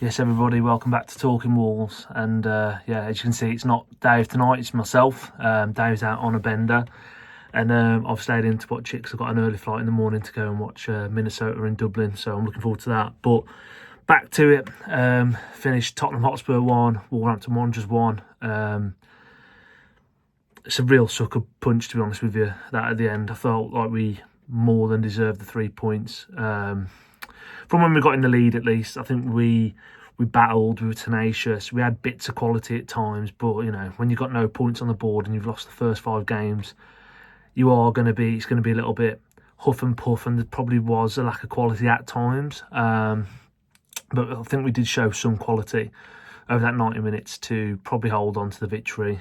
Yes, everybody, welcome back to Talking Walls. And as you can see, it's not Dave tonight, it's myself. Dave's out on a bender, and I've stayed in to watch it because I've got an early flight in the morning to go and watch Minnesota in Dublin, so I'm looking forward to that. But back to it, finished Tottenham Hotspur 1, Wolverhampton Wanderers 1. It's a real sucker punch, to be honest with you, that at the end. I felt like we more than deserved the 3 points. From when we got in the lead, at least, I think we battled, we were tenacious, we had bits of quality at times, but when you've got no points on the board and you've lost the first 5 games, it's going to be a little bit huff and puff, and there probably was a lack of quality at times. But I think we did show some quality over that 90 minutes to probably hold on to the victory.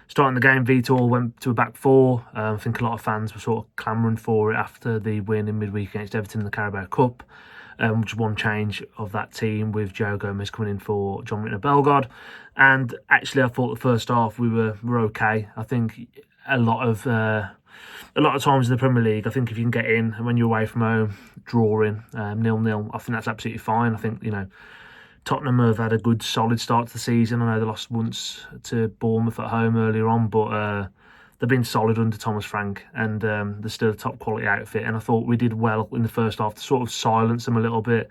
Starting the game, Vitor went to a back 4. I think a lot of fans were sort of clamouring for it after the win in midweek against Everton in the Carabao Cup. Which was one change of that team, with Joe Gomez coming in for John Bellegarde. And actually, I thought the first half we were okay. I think a lot of times in the Premier League, I think if you can get in and when you're away from home, drawing 0-0, I think that's absolutely fine. I think Tottenham have had a good solid start to the season. I know they lost once to Bournemouth at home earlier on, but they've been solid under Thomas Frank, and they're still a top quality outfit. And I thought we did well in the first half to sort of silence them a little bit.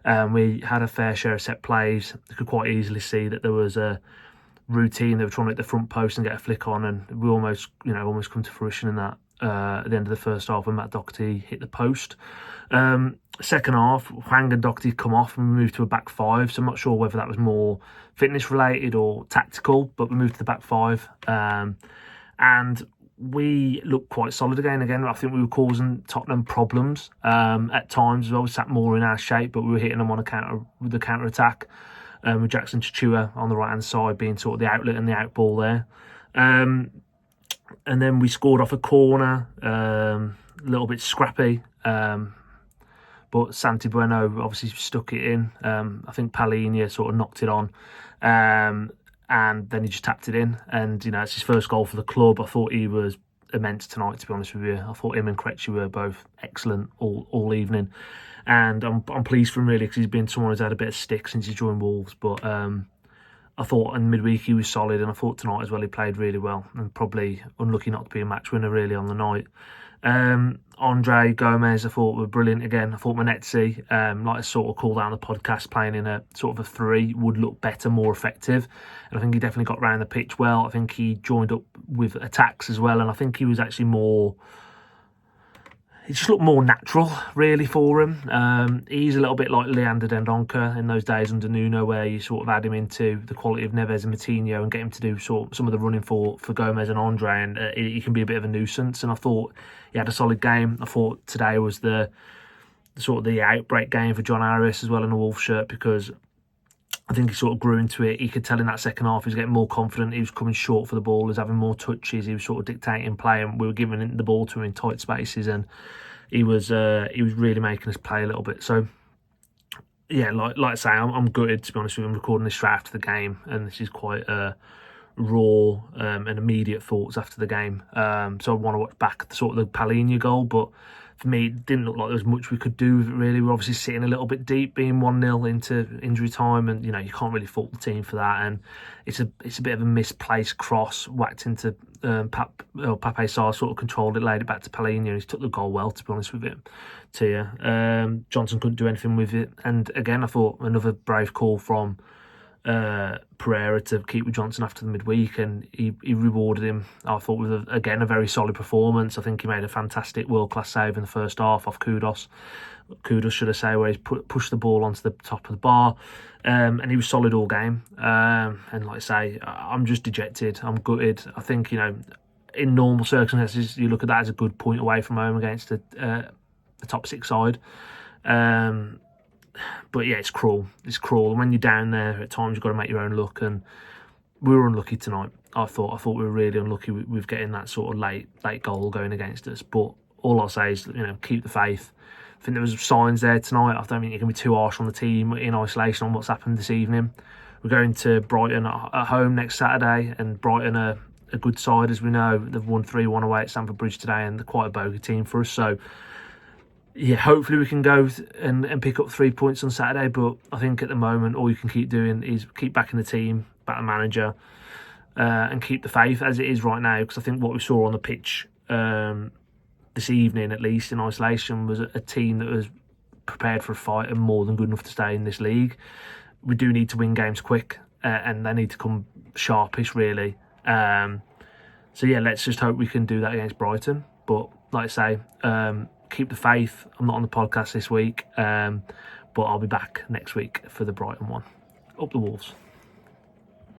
We had a fair share of set plays. You could quite easily see that there was a routine. They were trying to hit the front post and get a flick on, and we almost come to fruition in that at the end of the first half when Matt Doherty hit the post. Second half, Hwang and Doherty come off and we moved to a back 5. So I'm not sure whether that was more fitness related or tactical, but we moved to the back 5. And we looked quite solid again. I think we were causing Tottenham problems at times as well. We sat more in our shape, but we were hitting them on with the counter attack, with Jackson Chichua on the right hand side being sort of the outlet and the out ball there. And then we scored off a corner, a little bit scrappy. But Santi Bueno obviously stuck it in. I think Palhinha sort of knocked it on. And then he just tapped it in. And, it's his first goal for the club. I thought he was immense tonight, to be honest with you. I thought him and Krejci were both excellent all evening. And I'm pleased for him, really, because he's been someone who's had a bit of stick since he joined Wolves. But I thought in midweek he was solid, and I thought tonight as well he played really well, and probably unlucky not to be a match winner really on the night. Andre Gomez, I thought were brilliant again. I thought Manetzi, like I sort of called out on the podcast, playing in a sort of a 3 would look better, more effective. And I think he definitely got around the pitch well. I think he joined up with attacks as well, and I think he was actually it just looked more natural, really, for him. He's a little bit like Leander Dendoncker in those days under Nuno, where you sort of add him into the quality of Neves and Moutinho and get him to do some of the running for Gomez and Andre, and he can be a bit of a nuisance. And I thought he had a solid game. I thought today was the outbreak game for John Harris as well in a Wolves shirt, because I think he sort of grew into it. He could tell in that second half he was getting more confident. He was coming short for the ball. He was having more touches. He was sort of dictating play, and we were giving the ball to him in tight spaces, and he was really making us play a little bit. So yeah, like I say, I'm gutted, to be honest with you. I'm recording this straight after the game, and this is quite raw and immediate thoughts after the game. So I want to watch back the Palhinha goal, but for me, it didn't look like there was much we could do with it, really. We're obviously sitting a little bit deep, being 1-0 into injury time, and you can't really fault the team for that. And it's a bit of a misplaced cross, whacked into Pape Sarr, sort of controlled it, laid it back to Palhinha, and he's took the goal well, to be honest with him. Johnson couldn't do anything with it, and again, I thought another brave call from Pereira to keep with Johnson after the midweek, and he rewarded him, I thought, with a very solid performance. I think he made a fantastic world-class save in the first half off Kudos should I say, where he's pushed the ball onto the top of the bar, and he was solid all game. And like I say, I'm just dejected, I'm gutted. I think in normal circumstances you look at that as a good point away from home against the top 6 side. But yeah, it's cruel. And when you're down there, at times you've got to make your own luck. And we were unlucky tonight. I thought we were really unlucky with getting that sort of late goal going against us. But all I'll say is, keep the faith. I think there was signs there tonight. I don't think you can be too harsh on the team in isolation on what's happened this evening. We're going to Brighton at home next Saturday, and Brighton are a good side, as we know. They've won 3-1 away at Stamford Bridge today, and they're quite a bogey team for us. So yeah, hopefully we can go and pick up 3 points on Saturday. But I think at the moment, all you can keep doing is keep backing the team, back the manager, and keep the faith as it is right now. Because I think what we saw on the pitch this evening, at least in isolation, was a team that was prepared for a fight and more than good enough to stay in this league. We do need to win games quick, and they need to come sharpish, really. So yeah, let's just hope we can do that against Brighton. But like I say, keep the faith. I'm not on the podcast this week, but I'll be back next week for the Brighton one. Up the Wolves.